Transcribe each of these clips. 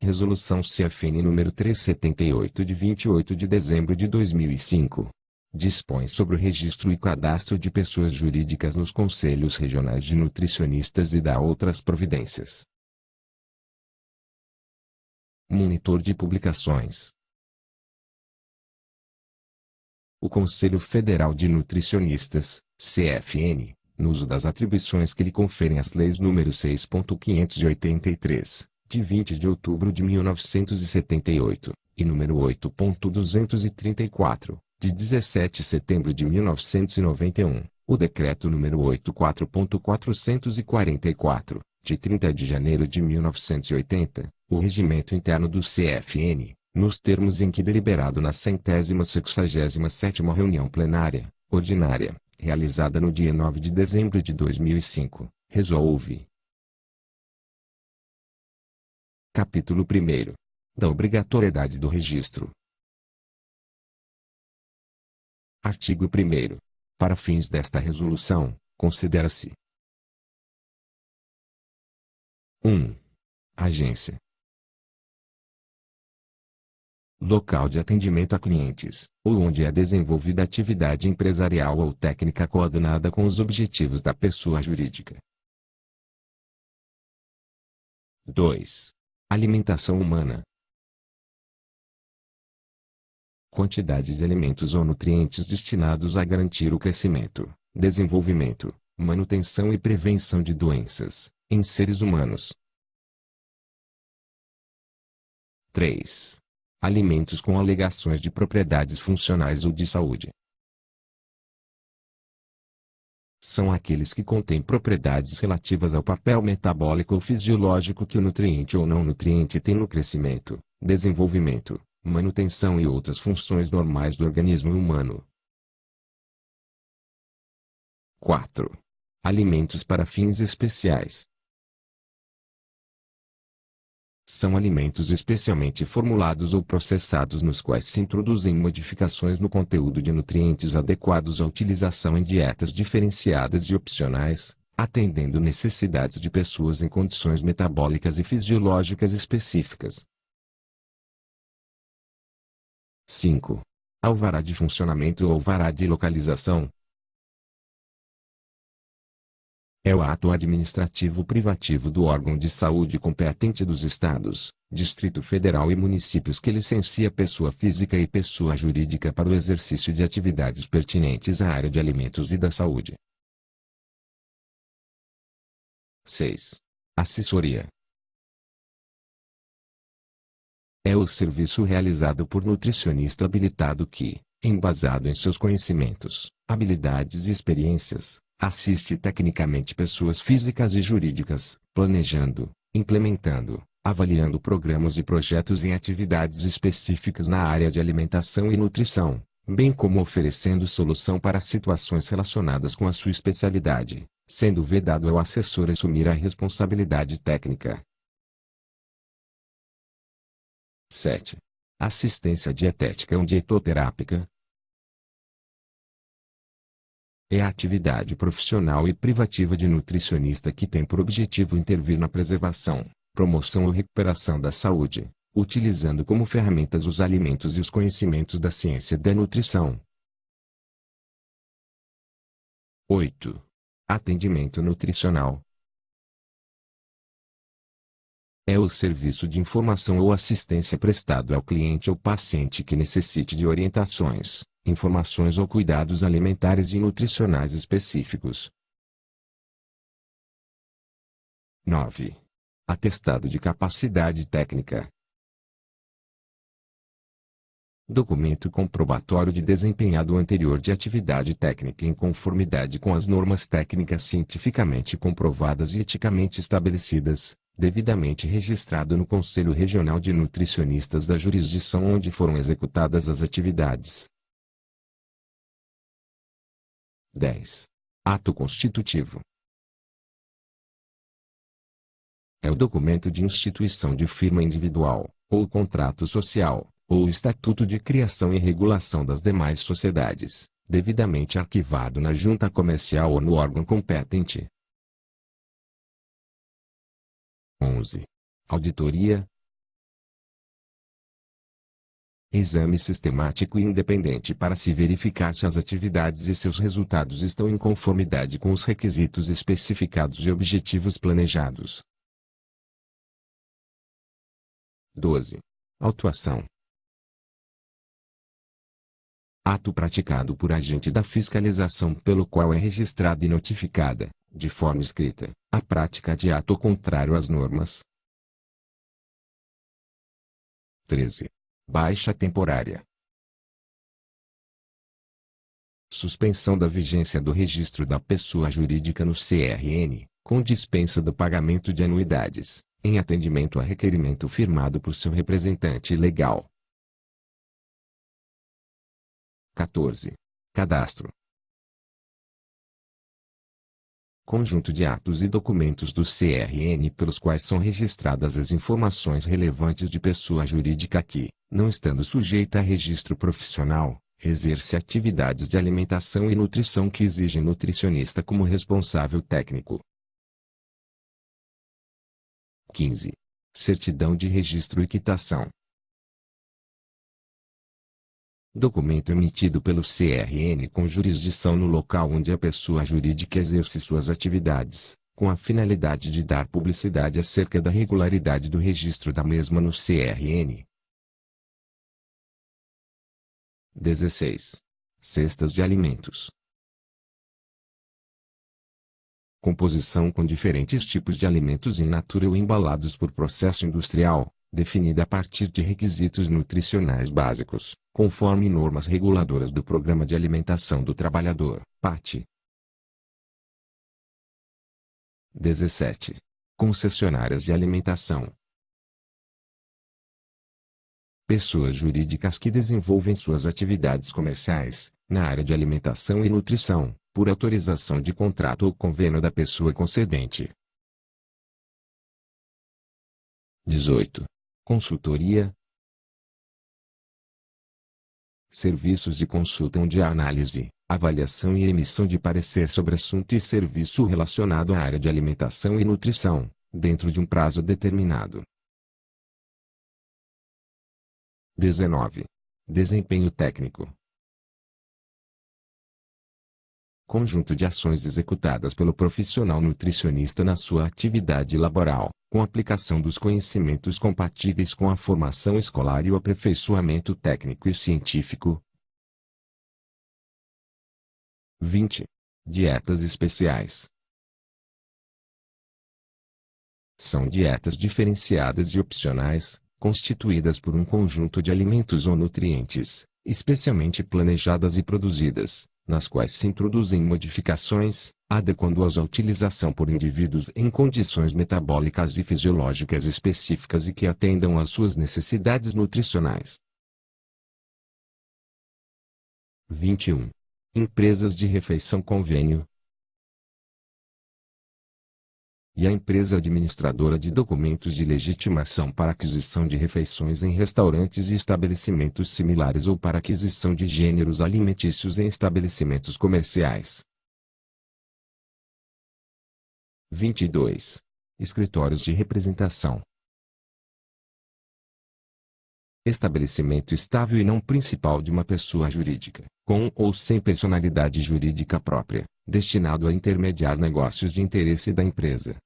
Resolução CFN número 378 de 28 de dezembro de 2005. Dispõe sobre o registro e cadastro de pessoas jurídicas nos Conselhos Regionais de Nutricionistas e dá outras providências. Monitor de publicações. O Conselho Federal de Nutricionistas, CFN, no uso das atribuições que lhe conferem as leis nº 6.583, de 20 de outubro de 1978, e nº 8.234, de 17 de setembro de 1991, o Decreto nº 84.444, de 30 de janeiro de 1980, o Regimento Interno do CFN, nos termos em que deliberado na 167ª reunião plenária, ordinária, realizada no dia 9 de dezembro de 2005, resolve. Capítulo 1º. Da obrigatoriedade do registro. Artigo 1º. Para fins desta resolução, considera-se: 1. Agência. Local de atendimento a clientes, ou onde é desenvolvida atividade empresarial ou técnica coordenada com os objetivos da pessoa jurídica. 2. Alimentação humana. Quantidade de alimentos ou nutrientes destinados a garantir o crescimento, desenvolvimento, manutenção e prevenção de doenças, em seres humanos. 3. Alimentos com alegações de propriedades funcionais ou de saúde. São aqueles que contêm propriedades relativas ao papel metabólico ou fisiológico que o nutriente ou não nutriente tem no crescimento, desenvolvimento, manutenção e outras funções normais do organismo humano. 4. Alimentos para fins especiais. São alimentos especialmente formulados ou processados nos quais se introduzem modificações no conteúdo de nutrientes adequados à utilização em dietas diferenciadas e opcionais, atendendo necessidades de pessoas em condições metabólicas e fisiológicas específicas. 5. Alvará de funcionamento ou alvará de localização. É o ato administrativo privativo do órgão de saúde competente dos Estados, Distrito Federal e municípios que licencia pessoa física e pessoa jurídica para o exercício de atividades pertinentes à área de alimentos e da saúde. 6. Assessoria. É o serviço realizado por nutricionista habilitado que, embasado em seus conhecimentos, habilidades e experiências, assiste tecnicamente pessoas físicas e jurídicas, planejando, implementando, avaliando programas e projetos em atividades específicas na área de alimentação e nutrição, bem como oferecendo solução para situações relacionadas com a sua especialidade, sendo vedado ao assessor assumir a responsabilidade técnica. 7. Assistência dietética ou dietoterápica. É a atividade profissional e privativa de nutricionista que tem por objetivo intervir na preservação, promoção ou recuperação da saúde, utilizando como ferramentas os alimentos e os conhecimentos da ciência da nutrição. 8. Atendimento nutricional. É o serviço de informação ou assistência prestado ao cliente ou paciente que necessite de orientações, informações ou cuidados alimentares e nutricionais específicos. 9. Atestado de capacidade técnica. Documento comprobatório de desempenhado anterior de atividade técnica em conformidade com as normas técnicas cientificamente comprovadas e eticamente estabelecidas, devidamente registrado no Conselho Regional de Nutricionistas da jurisdição onde foram executadas as atividades. 10. Ato constitutivo. É o documento de instituição de firma individual, ou contrato social, ou estatuto de criação e regulação das demais sociedades, devidamente arquivado na junta comercial ou no órgão competente. 11. Auditoria. Exame sistemático e independente para se verificar se as atividades e seus resultados estão em conformidade com os requisitos especificados e objetivos planejados. 12. Autuação. Ato praticado por agente da fiscalização pelo qual é registrada e notificada, de forma escrita, a prática de ato contrário às normas. 13. Baixa temporária. Suspensão da vigência do registro da pessoa jurídica no CRN, com dispensa do pagamento de anuidades, em atendimento a requerimento firmado por seu representante legal. 14. Cadastro. Conjunto de atos e documentos do CRN pelos quais são registradas as informações relevantes de pessoa jurídica que, não estando sujeita a registro profissional, exerce atividades de alimentação e nutrição que exigem nutricionista como responsável técnico. 15. Certidão de registro e quitação. Documento emitido pelo CRN com jurisdição no local onde a pessoa jurídica exerce suas atividades, com a finalidade de dar publicidade acerca da regularidade do registro da mesma no CRN. 16. Cestas de alimentos. Composição com diferentes tipos de alimentos in natura ou embalados por processo industrial, definida a partir de requisitos nutricionais básicos, conforme normas reguladoras do Programa de Alimentação do Trabalhador, PAT. 17. Concessionárias de alimentação. Pessoas jurídicas que desenvolvem suas atividades comerciais, na área de alimentação e nutrição, por autorização de contrato ou convênio da pessoa concedente. 18. Consultoria. Serviços de consulta onde a análise, avaliação e emissão de parecer sobre assunto e serviço relacionado à área de alimentação e nutrição, dentro de um prazo determinado. 19. Desempenho técnico. Conjunto de ações executadas pelo profissional nutricionista na sua atividade laboral, com aplicação dos conhecimentos compatíveis com a formação escolar e o aperfeiçoamento técnico e científico. 20. Dietas especiais. São dietas diferenciadas e opcionais, constituídas por um conjunto de alimentos ou nutrientes, especialmente planejadas e produzidas, nas quais se introduzem modificações, adequando-as à utilização por indivíduos em condições metabólicas e fisiológicas específicas e que atendam às suas necessidades nutricionais. 21. Empresas de refeição convênio. E a empresa administradora de documentos de legitimação para aquisição de refeições em restaurantes e estabelecimentos similares ou para aquisição de gêneros alimentícios em estabelecimentos comerciais. 22. Escritórios de representação. Estabelecimento estável e não principal de uma pessoa jurídica, com ou sem personalidade jurídica própria, destinado a intermediar negócios de interesse da empresa.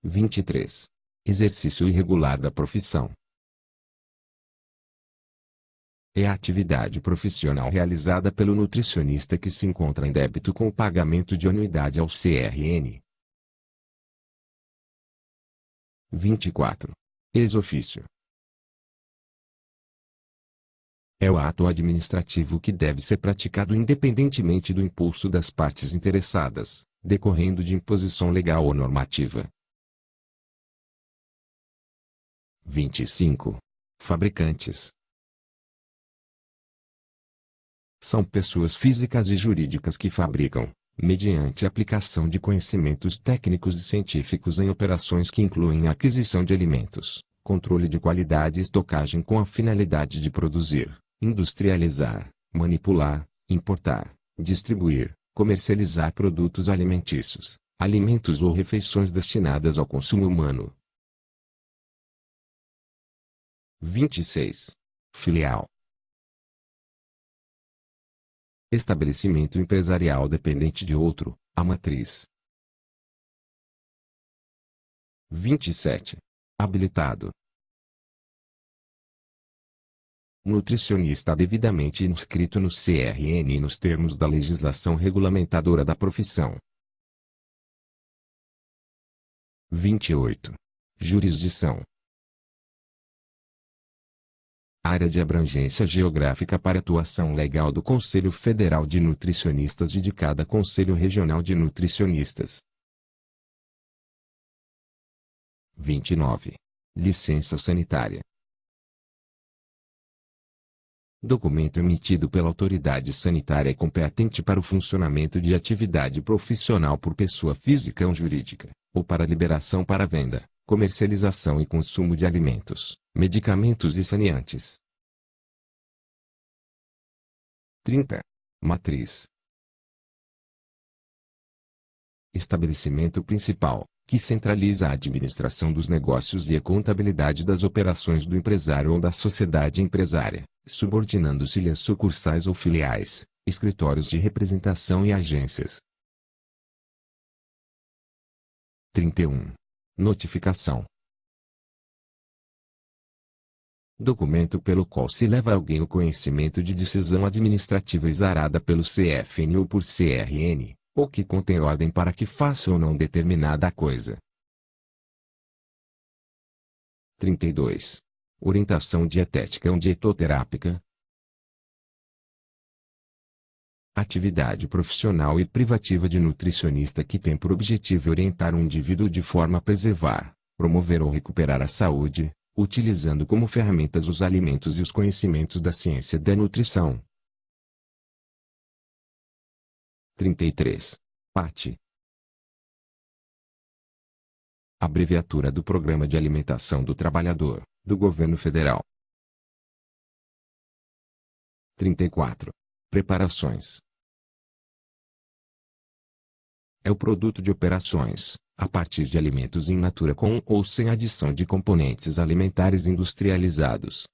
23. Exercício irregular da profissão. É a atividade profissional realizada pelo nutricionista que se encontra em débito com o pagamento de anuidade ao CRN. 24. Ex-ofício. É o ato administrativo que deve ser praticado independentemente do impulso das partes interessadas, decorrendo de imposição legal ou normativa. 25. Fabricantes. São pessoas físicas e jurídicas que fabricam, mediante aplicação de conhecimentos técnicos e científicos em operações que incluem a aquisição de alimentos, controle de qualidade e estocagem com a finalidade de produzir, industrializar, manipular, importar, distribuir, comercializar produtos alimentícios, alimentos ou refeições destinadas ao consumo humano. 26. Filial. Estabelecimento empresarial dependente de outro, a matriz. 27. Habilitado. Nutricionista devidamente inscrito no CRN e nos termos da legislação regulamentadora da profissão. 28. Jurisdição. Área de abrangência geográfica para atuação legal do Conselho Federal de Nutricionistas e de cada Conselho Regional de Nutricionistas. 29. Licença sanitária. Documento emitido pela autoridade sanitária competente para o funcionamento de atividade profissional por pessoa física ou jurídica, ou para liberação para venda, comercialização e consumo de alimentos, medicamentos e saneantes. 30. Matriz. Estabelecimento principal, que centraliza a administração dos negócios e a contabilidade das operações do empresário ou da sociedade empresária, subordinando-se-lhe as sucursais ou filiais, escritórios de representação e agências. 31. Notificação. Documento pelo qual se leva a alguém o conhecimento de decisão administrativa exarada pelo CFN ou por CRN, ou que contém ordem para que faça ou não determinada coisa. 32. Orientação dietética ou dietoterápica. Atividade profissional e privativa de nutricionista que tem por objetivo orientar um indivíduo de forma a preservar, promover ou recuperar a saúde, utilizando como ferramentas os alimentos e os conhecimentos da ciência da nutrição. 33. PAT. Abreviatura do Programa de Alimentação do Trabalhador, do Governo Federal. 34. Preparações. É o produto de operações, a partir de alimentos in natura com ou sem adição de componentes alimentares industrializados.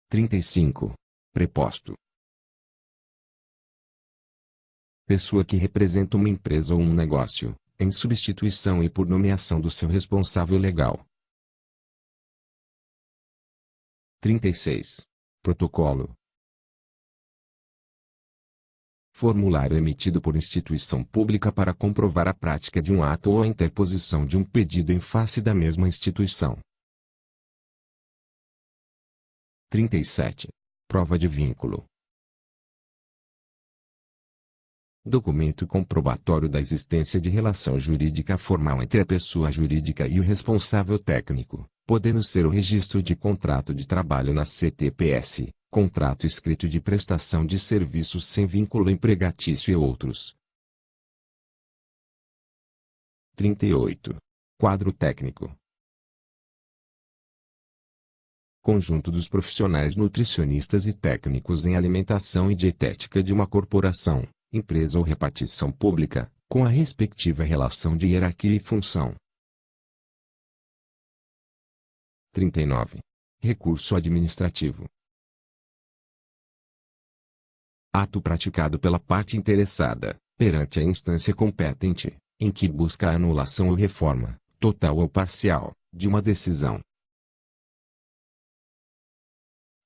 35. Preposto. Pessoa que representa uma empresa ou um negócio, em substituição e por nomeação do seu responsável legal. 36. Protocolo. Formulário emitido por instituição pública para comprovar a prática de um ato ou a interposição de um pedido em face da mesma instituição. 37. Prova de vínculo. Documento comprobatório da existência de relação jurídica formal entre a pessoa jurídica e o responsável técnico, podendo ser o registro de contrato de trabalho na CTPS, contrato escrito de prestação de serviços sem vínculo empregatício e outros. 38. Quadro técnico. Conjunto dos profissionais nutricionistas e técnicos em alimentação e dietética de uma corporação, empresa ou repartição pública, com a respectiva relação de hierarquia e função. 39. Recurso administrativo. Ato praticado pela parte interessada, perante a instância competente, em que busca a anulação ou reforma, total ou parcial, de uma decisão.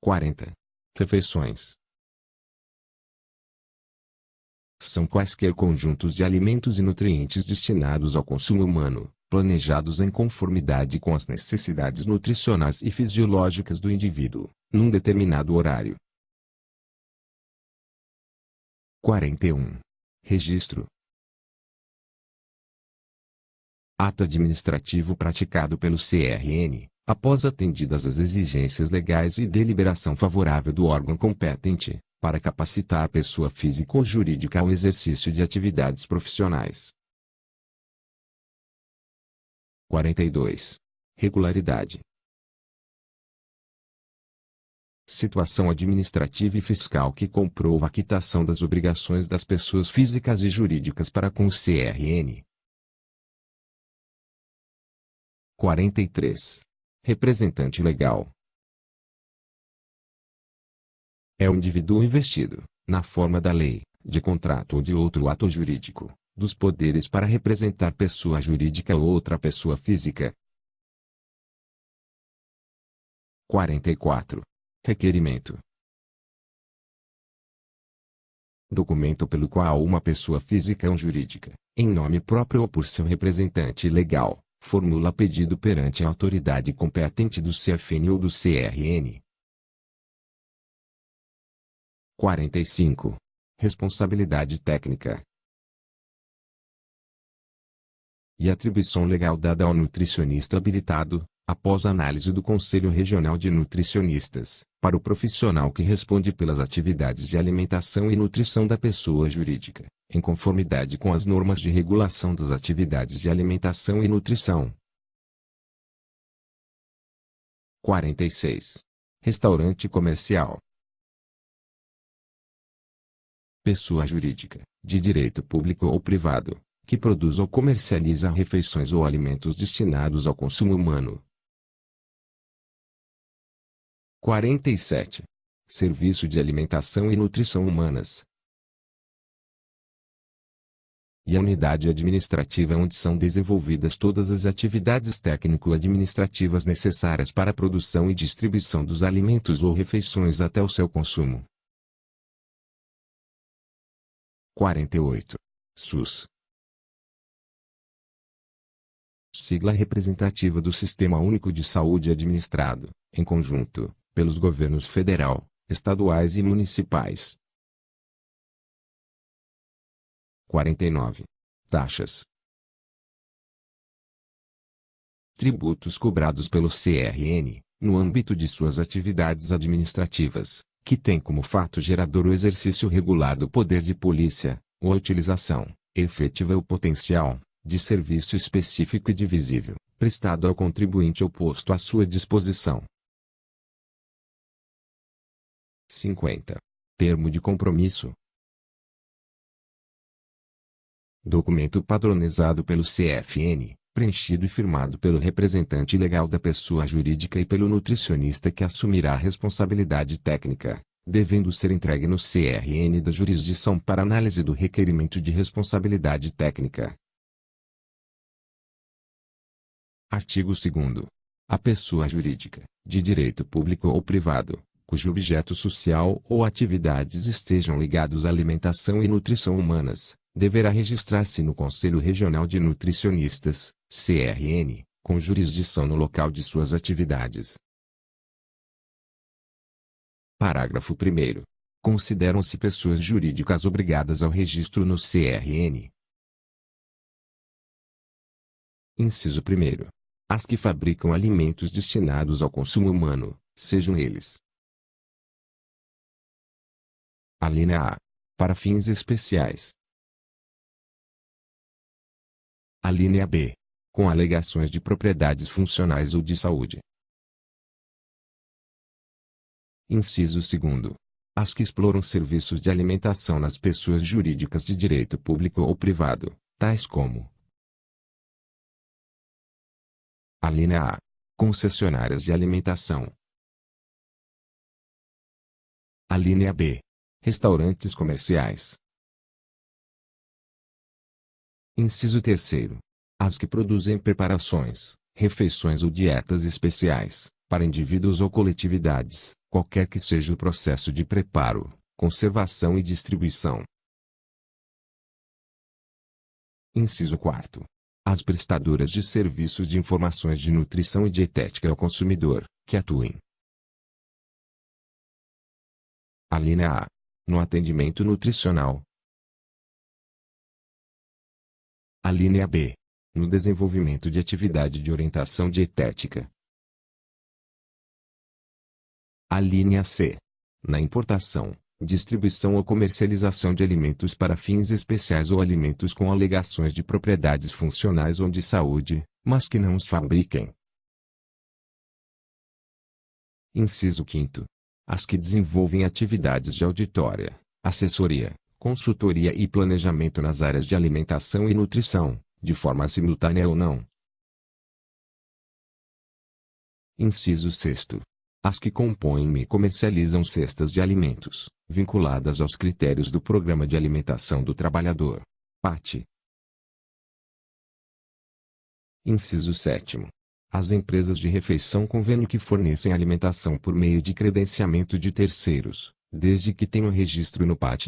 40. Refeições. São quaisquer conjuntos de alimentos e nutrientes destinados ao consumo humano, planejados em conformidade com as necessidades nutricionais e fisiológicas do indivíduo, num determinado horário. 41. Registro. Ato administrativo praticado pelo CRN, após atendidas as exigências legais e deliberação favorável do órgão competente, para capacitar a pessoa física ou jurídica ao exercício de atividades profissionais. 42. Regularidade. Situação administrativa e fiscal que comprova a quitação das obrigações das pessoas físicas e jurídicas para com o CRN. 43. Representante legal. É o indivíduo investido, na forma da lei, de contrato ou de outro ato jurídico, dos poderes para representar pessoa jurídica ou outra pessoa física. 44. Requerimento. Documento pelo qual uma pessoa física ou jurídica, em nome próprio ou por seu representante legal, formula pedido perante a autoridade competente do CFN ou do CRN. 45. Responsabilidade técnica e atribuição legal dada ao nutricionista habilitado, após análise do Conselho Regional de Nutricionistas, para o profissional que responde pelas atividades de alimentação e nutrição da pessoa jurídica, em conformidade com as normas de regulação das atividades de alimentação e nutrição. 46. Restaurante comercial. Pessoa jurídica, de direito público ou privado, que produz ou comercializa refeições ou alimentos destinados ao consumo humano. 47. Serviço de alimentação e nutrição humanas. E a unidade administrativa onde são desenvolvidas todas as atividades técnico-administrativas necessárias para a produção e distribuição dos alimentos ou refeições até o seu consumo. 48. SUS. Sigla representativa do Sistema Único de Saúde administrado, em conjunto, pelos governos federal, estaduais e municipais. 49. Taxas. Tributos cobrados pelo CRN, no âmbito de suas atividades administrativas, que tem como fato gerador o exercício regular do poder de polícia, ou a utilização, efetiva ou potencial, de serviço específico e divisível, prestado ao contribuinte ou posto à sua disposição. 50. Termo de compromisso. Documento padronizado pelo CFN, preenchido e firmado pelo representante legal da pessoa jurídica e pelo nutricionista que assumirá a responsabilidade técnica, devendo ser entregue no CRN da jurisdição para análise do requerimento de responsabilidade técnica. Artigo 2º. A pessoa jurídica, de direito público ou privado, cujo objeto social ou atividades estejam ligados à alimentação e nutrição humanas, deverá registrar-se no Conselho Regional de Nutricionistas, CRN, com jurisdição no local de suas atividades. Parágrafo 1º. Consideram-se pessoas jurídicas obrigadas ao registro no CRN. Inciso 1º. As que fabricam alimentos destinados ao consumo humano, sejam eles: alínea A. Para fins especiais. Alínea B. Com alegações de propriedades funcionais ou de saúde. Inciso 2º. As que exploram serviços de alimentação nas pessoas jurídicas de direito público ou privado, tais como: alínea A. Concessionárias de alimentação. Alínea B. Restaurantes comerciais. Inciso 3º. As que produzem preparações, refeições ou dietas especiais, para indivíduos ou coletividades, qualquer que seja o processo de preparo, conservação e distribuição. Inciso 4º. As prestadoras de serviços de informações de nutrição e dietética ao consumidor, que atuem: alínea A. No atendimento nutricional. Alínea B. No desenvolvimento de atividade de orientação dietética. Alínea C. Na importação, distribuição ou comercialização de alimentos para fins especiais ou alimentos com alegações de propriedades funcionais ou de saúde, mas que não os fabriquem. Inciso 5º. As que desenvolvem atividades de auditória, assessoria, consultoria e planejamento nas áreas de alimentação e nutrição, de forma simultânea ou não. Inciso 6º. As que compõem e comercializam cestas de alimentos, vinculadas aos critérios do Programa de Alimentação do Trabalhador. PAT. Inciso 7º. As empresas de refeição convênio que fornecem alimentação por meio de credenciamento de terceiros, desde que tenham registro no PAT,